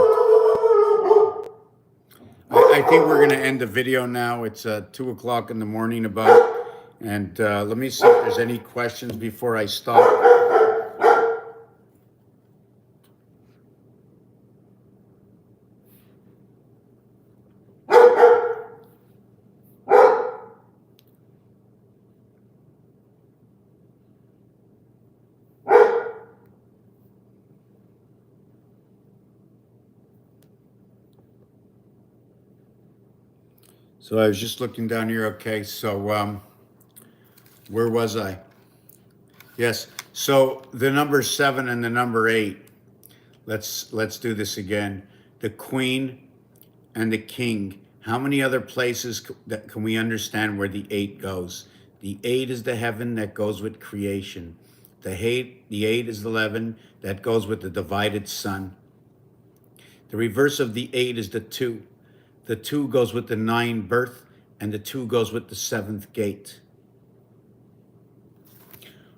I think we're gonna end the video now. It's 2 o'clock in the morning about, and let me see if there's any questions before I stop. So I was just looking down here. Okay, so where was I? Yes. So the number 7 and the number 8. Let's do this again. The Queen and the King. How many other places that can we understand where the 8 goes? The 8 is the heaven that goes with creation. The eight is 11 that goes with the divided sun. The reverse of the 8 is the 2. The 2 goes with the 9 birth, and the 2 goes with the 7th gate.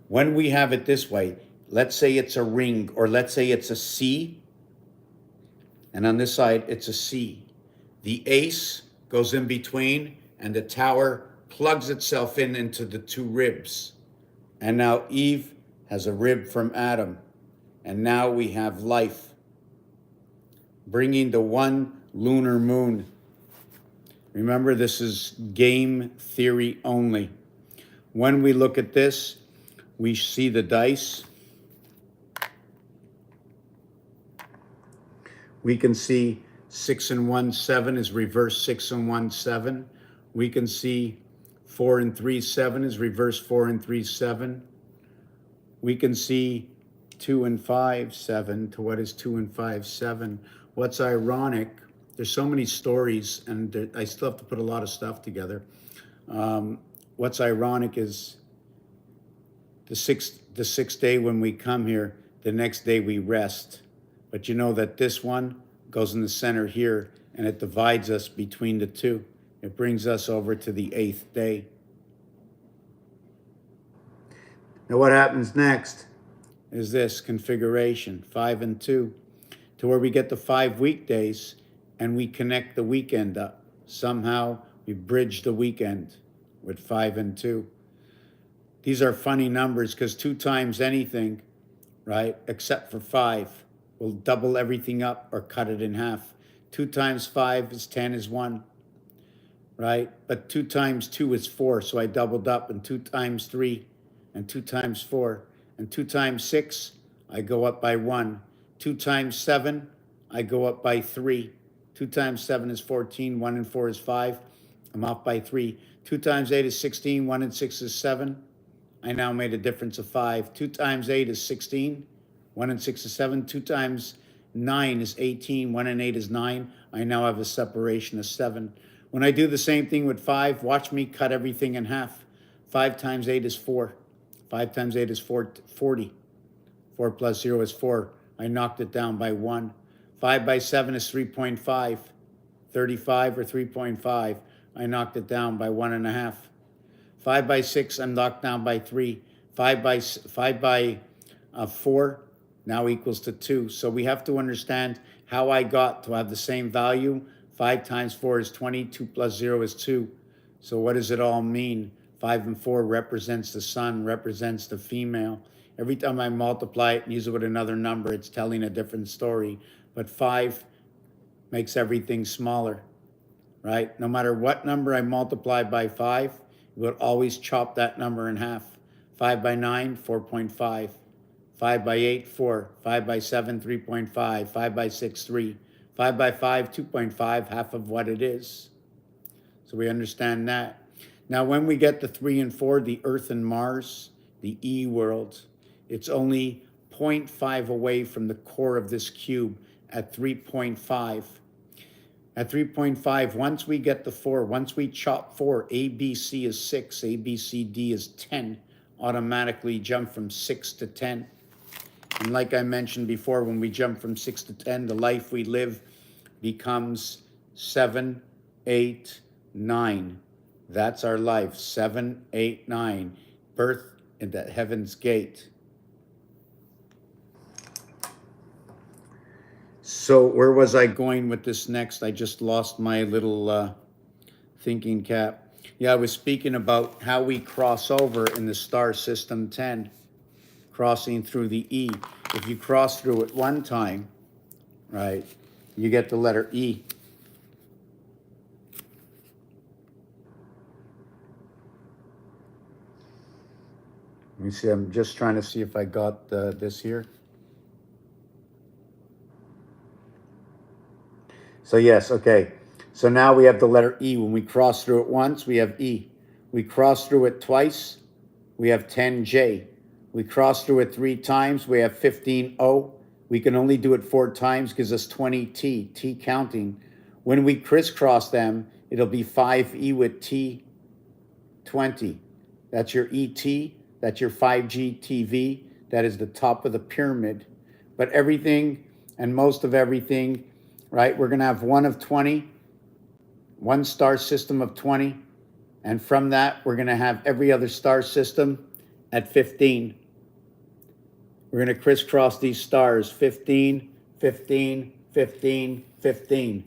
When we have it this way, let's say it's a ring, or let's say it's a C, and on this side it's a C. The ace goes in between, and the tower plugs itself into the 2 ribs. And now Eve has a rib from Adam. And now we have life, bringing the 1 lunar moon. Remember, this is game theory only. When we look at this, we see the dice. We can see 6 and 1, 7 is reverse 6 and 1, 7. We can see 4 and 3, 7 is reverse 4 and 3, 7. We can see 2 and 5, 7 to what is 2 and 5, 7. What's ironic, there's so many stories, and I still have to put a lot of stuff together. What's ironic is the sixth day when we come here, the next day we rest. But you know that this one goes in the center here, and it divides us between the 2. It brings us over to the 8th day. Now what happens next is this configuration, 5 and 2, to where we get the 5 weekdays, and we connect the weekend up. Somehow we bridge the weekend with 5 and 2. These are funny numbers because 2 times anything, right, except for 5, will double everything up or cut it in half. 2 times 5 is 10 is 1, right? But 2 times 2 is 4, so I doubled up, and 2 times 3, and 2 times 4, and 2 times 6, I go up by 1. 2 times 7, I go up by 3. 2 times 7 is 14, 1 and 4 is 5, I'm off by 3. 2 times 8 is 16, 1 and 6 is 7. I now made a difference of 5. 2 times 8 is 16, 1 and 6 is 7. 2 times 9 is 18, 1 and 8 is 9. I now have a separation of 7. When I do the same thing with 5, watch me cut everything in half. 5 times 8 is 4. 5 times 8 is 40. 4 plus 0 is 4. I knocked it down by 1. 5 by 7 is 3.5. 35 or 3.5. I knocked it down by 1.5. 5 by 6, I'm knocked down by 3. 5 by 4 now equals to 2. So we have to understand how I got to have the same value. 5 times 4 is 20. 2 plus 0 is 2. So what does it all mean? 5 and 4 represents the sun, represents the female. Every time I multiply it and use it with another number, it's telling a different story. But 5 makes everything smaller, right? No matter what number I multiply by 5, it will always chop that number in half. 5 by 9, 4.5. 5 by 8, 4. 5 by 7, 3.5. 5 by 6, 3. 5 by 5, 2.5, half of what it is. So we understand that. Now, when we get the 3 and 4, the Earth and Mars, the E world, it's only 0.5 away from the core of this cube at 3.5. At 3.5, once we get the 4, once we chop 4, ABC is 6, ABCD is 10, automatically jump from 6 to 10. And like I mentioned before, when we jump from 6 to 10, the life we live becomes 7, 8, 9. That's our life, 7, 8, 9. Birth in that heaven's gate. So where was I going with this next? I just lost my little thinking cap. Yeah, I was speaking about how we cross over in the star system 10, crossing through the E. If you cross through it one time, right, you get the letter E. Let me see, I'm just trying to see if I got this here. So yes, okay. So now we have the letter E. When we cross through it once, we have E. We cross through it twice, we have 10J. We cross through it 3 times, we have 15O. We can only do it 4 times, gives us 20T, T counting. When we crisscross them, it'll be 5E with T20. That's your ET, that's your 5G TV. That is the top of the pyramid. But everything and most of everything, right? We're going to have one of 20, one star system of 20. And from that, we're going to have every other star system at 15. We're going to crisscross these stars, 15, 15, 15, 15.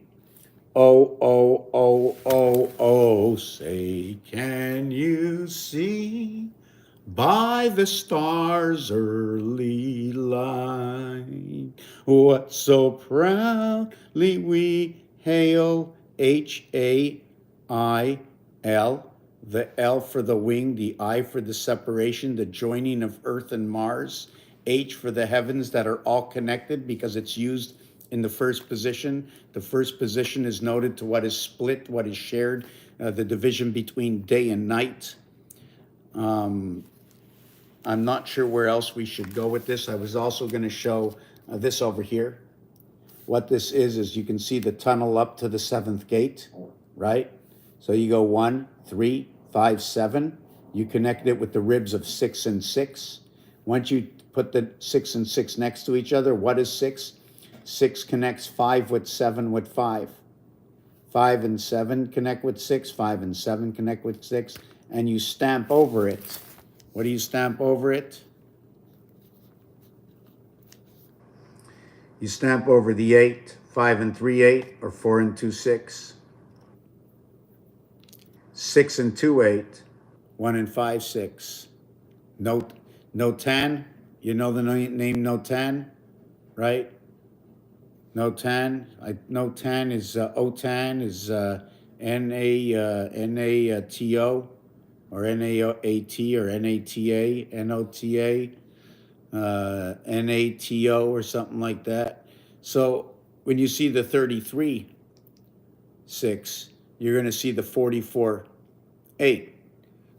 Oh, oh, oh, oh, oh, say, can you see by the stars' early light what so proudly we hail? H-A-I-L, the L for the wing, the I for the separation, the joining of Earth and Mars, H for the heavens that are all connected because it's used in the first position. The first position is noted to what is split, what is shared, the division between day and night. I'm not sure where else we should go with this. I was also going to show this over here. What this is you can see the tunnel up to the 7th gate, right? So you go 1, 3, 5, 7. You connect it with the ribs of 6 and 6. Once you put the 6 and 6 next to each other, what is 6? 6 connects 5 with 7 with 5. 5 and 7 connect with 6. 5 and 7 connect with 6. And you stamp over it. What do you stamp over it? You stamp over the 8, 5 and 3, 8, or 4 and 2, 6. 6 and 2, 8. 1 and 5, 6. Notan, you know the name Notan, right? Notan, Notan is OTAN is N-A-T-O or N-A-A-T or N-A-T-A, N-O-T-A, N-A-T-O or something like that. So when you see the 33, 6, you're going to see the 44, 8.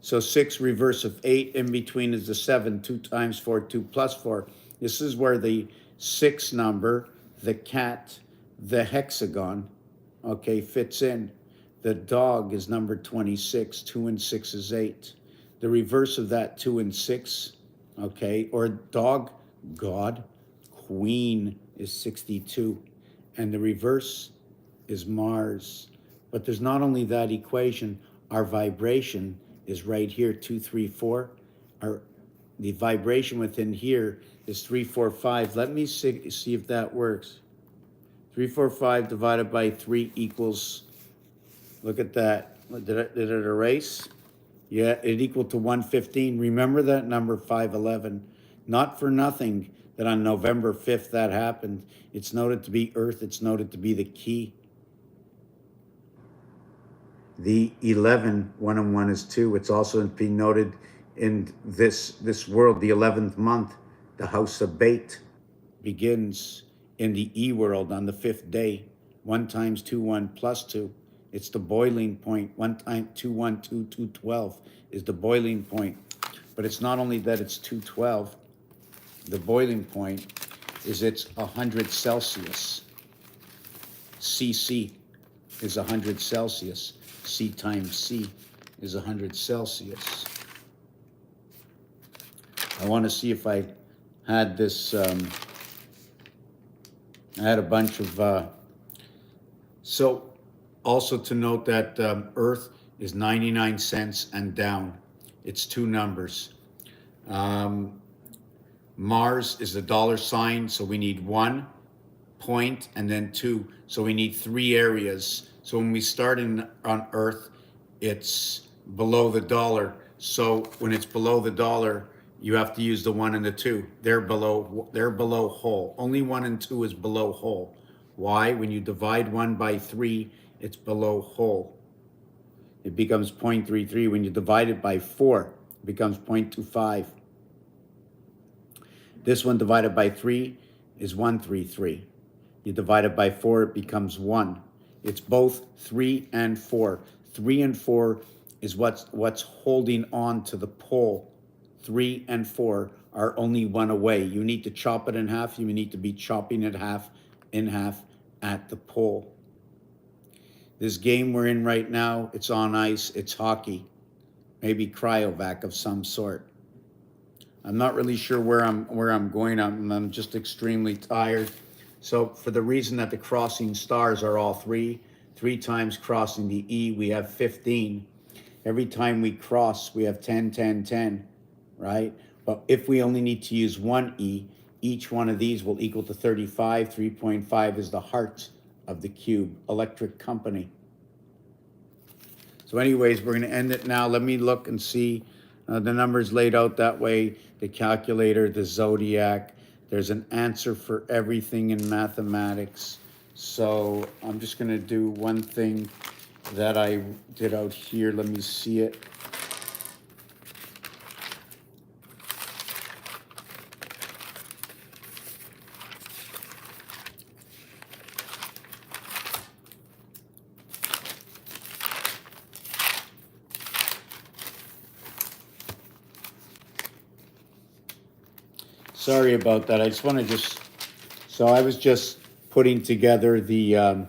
So 6 reverse of 8, in between is the 7, 2 times 4, 2 plus 4. This is where the 6 number, the cat, the hexagon, okay, fits in. The dog is number 26, 2 and 6 is 8. The reverse of that, 2 and 6, okay, or dog, God, queen is 62. And the reverse is Mars. But there's not only that equation, our vibration is right here, 2, 3, 4. The vibration within here is 3, 4, 5. Let me see if that works. 3, 4, 5 divided by 3 equals, look at that. Did it erase? Yeah, it equaled to 115. Remember that number, 511. Not for nothing that on November 5th that happened. It's noted to be Earth. It's noted to be the key. The 11, 1 and 1 is 2. It's also being noted in this world, the 11th month, the house of Bait begins in the E world on the 5th day. 1 times 2, 1 plus 2. It's the boiling point. 1 times 2, 1, 2, 212 is the boiling point. But it's not only that it's 212. The boiling point is it's 100 Celsius. CC is 100 Celsius. C times C is 100 Celsius. I want to see if I had this, I had a bunch of, so also to note that Earth is 99 cents and down. It's 2 numbers. Mars is the $sign, so we need 1 point and then 2. So we need 3 areas. So when we start on Earth, it's below the dollar. So when it's below the dollar, you have to use the 1 and the 2. They're below whole. Only 1 and 2 is below whole. Why? When you divide 1 by 3, it's below whole. It becomes 0.33. When you divide it by 4, it becomes 0.25. This one divided by 3 is 133. You divide it by 4, it becomes 1. It's both 3 and 4. 3 and 4 is what's holding on to the pole. 3 and 4 are only 1 away. You need to chop it in half. You need to be chopping it in half at the pole. This game we're in right now, it's on ice, it's hockey, maybe cryovac of some sort. I'm not really sure where I'm going. I'm just extremely tired. So for the reason that the crossing stars are all 3 times crossing the E, we have 15. Every time we cross, we have 10, 10, 10, right? But if we only need to use 1 E, each one of these will equal to 35. 3.5 is the heart of the cube, electric company. So anyways, we're going to end it now. Let me look and see the numbers laid out that way, the calculator, the zodiac. There's an answer for everything in mathematics. So I'm just going to do one thing that I did out here. Let me see it. Sorry about that. I just want to so I was just putting together the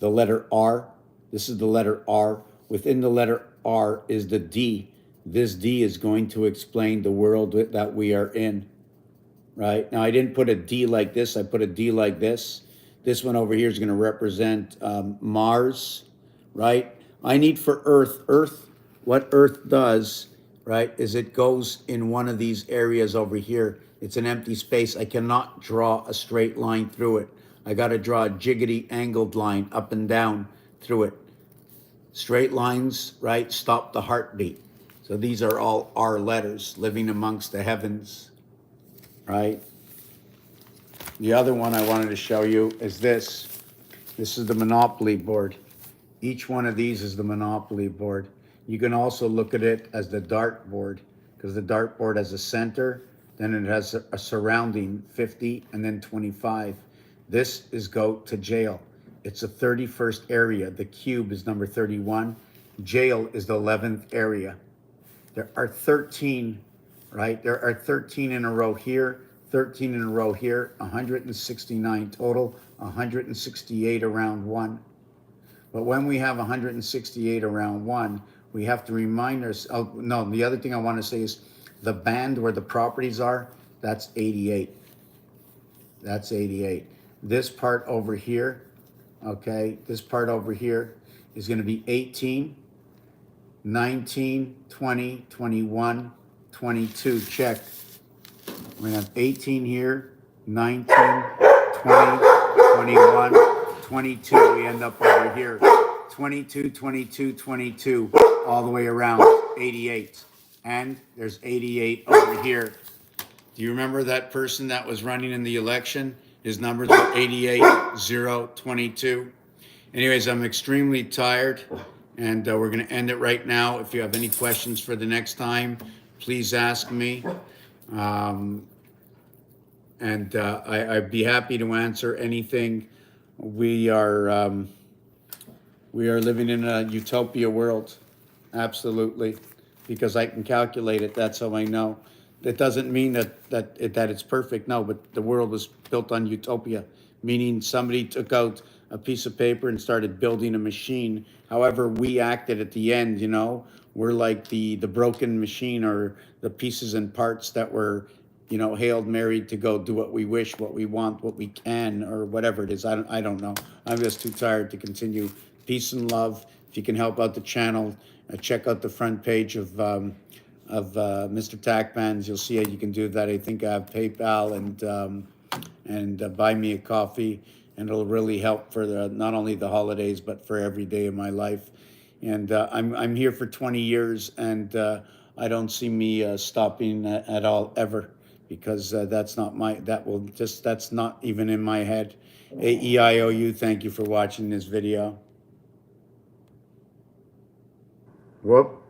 letter R. This is the letter R. Within the letter R is the D. This D is going to explain the world that we are in, right? Now, I didn't put a D like this. I put a D like this. This one over here is going to represent Mars, right? I need for Earth, what Earth does, right, is it goes in one of these areas over here. It's an empty space. I cannot draw a straight line through it. I got to draw a jiggity angled line up and down through it. Straight lines, right, stop the heartbeat. So these are all R letters living amongst the heavens, right? The other one I wanted to show you is this. This is the Monopoly board. Each one of these is the Monopoly board. You can also look at it as the dart board, because the dart board has a center, then it has a surrounding 50 and then 25. This is go to jail. It's a 31st area. The cube is number 31. Jail is the 11th area. There are 13, right? There are 13 in a row here, 13 in a row here, 169 total, 168 around 1. But when we have 168 around 1, we have to remind ourselves, oh, no, the other thing I want to say is the band where the properties are, that's 88. That's 88. This part over here, okay, this part over here is going to be 18, 19, 20, 21, 22. Check. We're going to have 18 here, 19, 20, 21, 22. We end up over here. 22, 22, 22, all the way around, 88. And there's 88 over here. Do you remember that person that was running in the election? His numbers were 88, 0, 22. Anyways, I'm extremely tired, and we're going to end it right now. If you have any questions for the next time, please ask me. I'd be happy to answer anything. We are living in a utopia world, absolutely, because I can calculate it. That's how I know. That doesn't mean that it's perfect. No, but the world was built on utopia, meaning somebody took out a piece of paper and started building a machine. However, we acted at the end. You know, we're like the broken machine, or the pieces and parts that were, you know, hailed Mary to go do what we wish, what we want, what we can, or whatever it is. I don't know. I'm just too tired to continue. Peace and love. If you can help out the channel, check out the front page of Mr. Tacpans. You'll see how you can do that. I think I have PayPal and buy me a coffee, and it'll really help for not only the holidays but for every day of my life. And I'm here for 20 years, and I don't see me stopping at all ever, because that's not my that's not even in my head. AEIOU. Thank you for watching this video. Whoop.